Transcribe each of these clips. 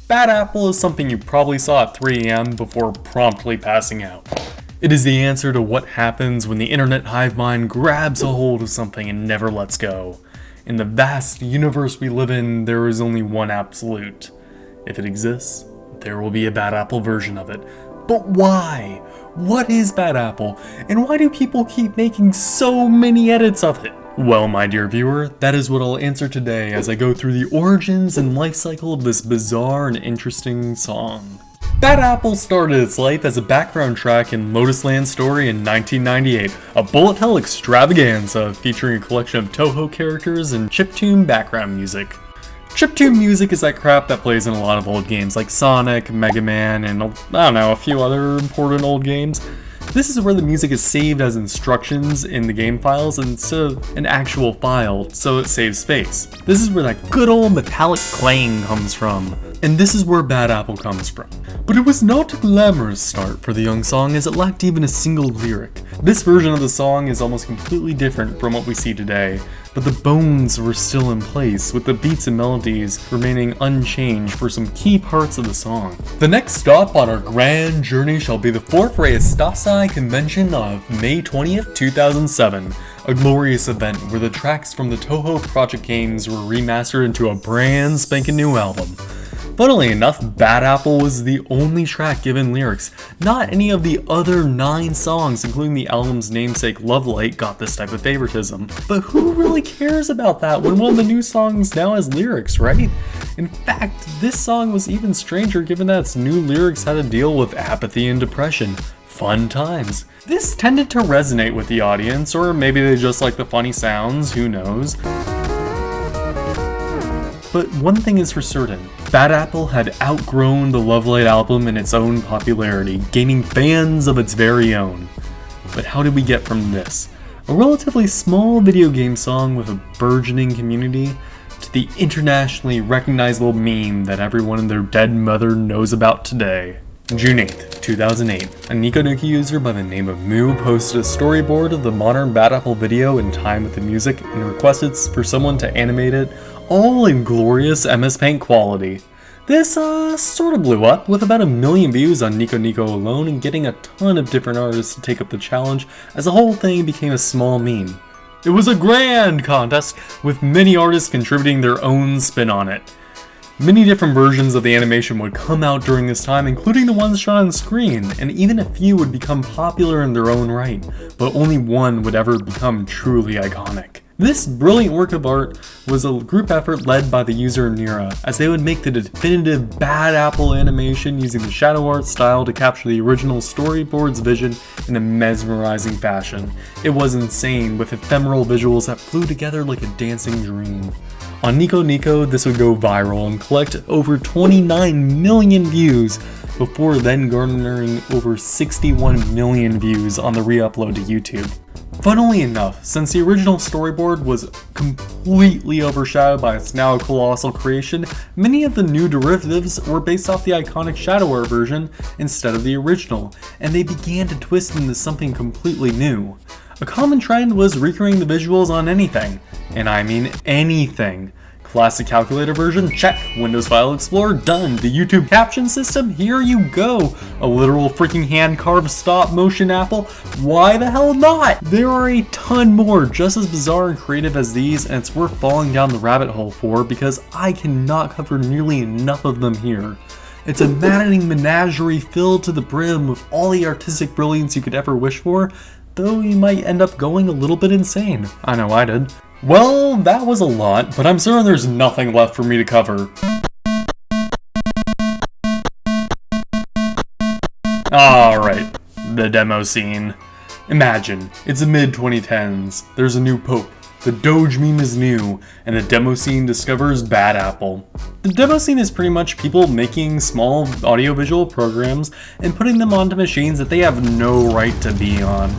Bad Apple is something you probably saw at 3 AM before promptly passing out. It is the answer to what happens when the internet hive mind grabs a hold of something and never lets go. In the vast universe we live in, there is only one absolute. If it exists, there will be a Bad Apple version of it. But why? What is Bad Apple? And why do people keep making so many edits of it? Well, my dear viewer, that is what I'll answer today as I go through the origins and life cycle of this bizarre and interesting song. Bad Apple started its life as a background track in Lotus Land Story in 1998, a bullet hell extravaganza featuring a collection of Touhou characters and chiptune background music. Chiptune music is that crap that plays in a lot of old games like Sonic, Mega Man, and a few other important old games. This is where the music is saved as instructions in the game files instead of an actual file, so it saves space. This is where that good old metallic clang comes from. And this is where Bad Apple comes from. But it was not a glamorous start for the young song as it lacked even a single lyric. This version of the song is almost completely different from what we see today, but the bones were still in place, with the beats and melodies remaining unchanged for some key parts of the song. The next stop on our grand journey shall be the 4th Reistase Convention of May 20th, 2007, a glorious event where the tracks from the Touhou project games were remastered into a brand spanking new album. Funnily enough, Bad Apple was the only track given lyrics. Not any of the other 9 songs, including the album's namesake Lovelight, got this type of favoritism. But who really cares about that when one of the new songs now has lyrics, right? In fact, this song was even stranger given that its new lyrics had to deal with apathy and depression. Fun times. This tended to resonate with the audience, or maybe they just like the funny sounds, who knows. But one thing is for certain, Bad Apple had outgrown the Lovelight album in its own popularity, gaining fans of its very own. But how did we get from this, a relatively small video game song with a burgeoning community, to the internationally recognizable meme that everyone and their dead mother knows about today? June 8th, 2008, a Nico Nico user by the name of Moo posted a storyboard of the modern Bad Apple video in time with the music and requested for someone to animate it all in glorious MS Paint quality. This sort of blew up, with about 1 million views on Nico Nico alone and getting a ton of different artists to take up the challenge as the whole thing became a small meme. It was a grand contest, with many artists contributing their own spin on it. Many different versions of the animation would come out during this time, including the ones shot on screen, and even a few would become popular in their own right, but only one would ever become truly iconic. This brilliant work of art was a group effort led by the user Nira, as they would make the definitive Bad Apple animation using the shadow art style to capture the original storyboard's vision in a mesmerizing fashion. It was insane, with ephemeral visuals that flew together like a dancing dream. On Nico Nico, this would go viral and collect over 29 million views, before then garnering over 61 million views on the re-upload to YouTube. Funnily enough, since the original storyboard was completely overshadowed by its now colossal creation, many of the new derivatives were based off the iconic shadow art version instead of the original, and they began to twist into something completely new. A common trend was recreating the visuals on anything, and I mean anything. Classic calculator version, check. Windows File Explorer, done. The YouTube caption system, here you go. A literal freaking hand-carved stop-motion apple, why the hell not? There are a ton more just as bizarre and creative as these, and it's worth falling down the rabbit hole for because I cannot cover nearly enough of them here. It's a maddening menagerie filled to the brim with all the artistic brilliance you could ever wish for, though you might end up going a little bit insane. I know I did. Well, that was a lot, but I'm certain there's nothing left for me to cover. Alright, the demo scene. Imagine, it's the mid-2010s, there's a new pope, the Doge meme is new, and the demo scene discovers Bad Apple. The demo scene is pretty much people making small audiovisual programs and putting them onto machines that they have no right to be on.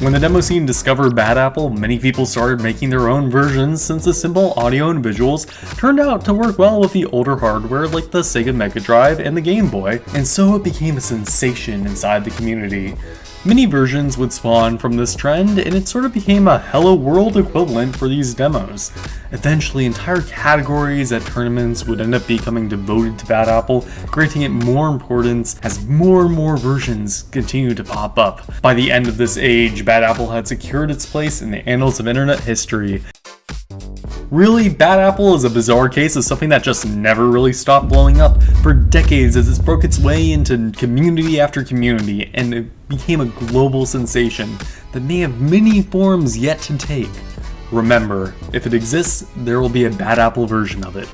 When the demo scene discovered Bad Apple, many people started making their own versions since the simple audio and visuals turned out to work well with the older hardware like the Sega Mega Drive and the Game Boy, and so it became a sensation inside the community. Mini versions would spawn from this trend, and it sort of became a Hello World equivalent for these demos. Eventually, entire categories at tournaments would end up becoming devoted to Bad Apple, granting it more importance as more and more versions continue to pop up. By the end of this age, Bad Apple had secured its place in the annals of internet history. Really, Bad Apple is a bizarre case of something that just never really stopped blowing up for decades as it broke its way into community after community, and it became a global sensation that may have many forms yet to take. Remember, if it exists, there will be a Bad Apple version of it.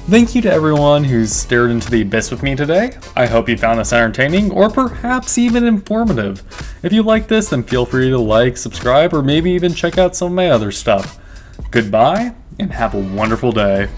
Thank you to everyone who's stared into the abyss with me today. I hope you found this entertaining, or perhaps even informative. If you like this, then feel free to like, subscribe, or maybe even check out some of my other stuff. Goodbye, and have a wonderful day.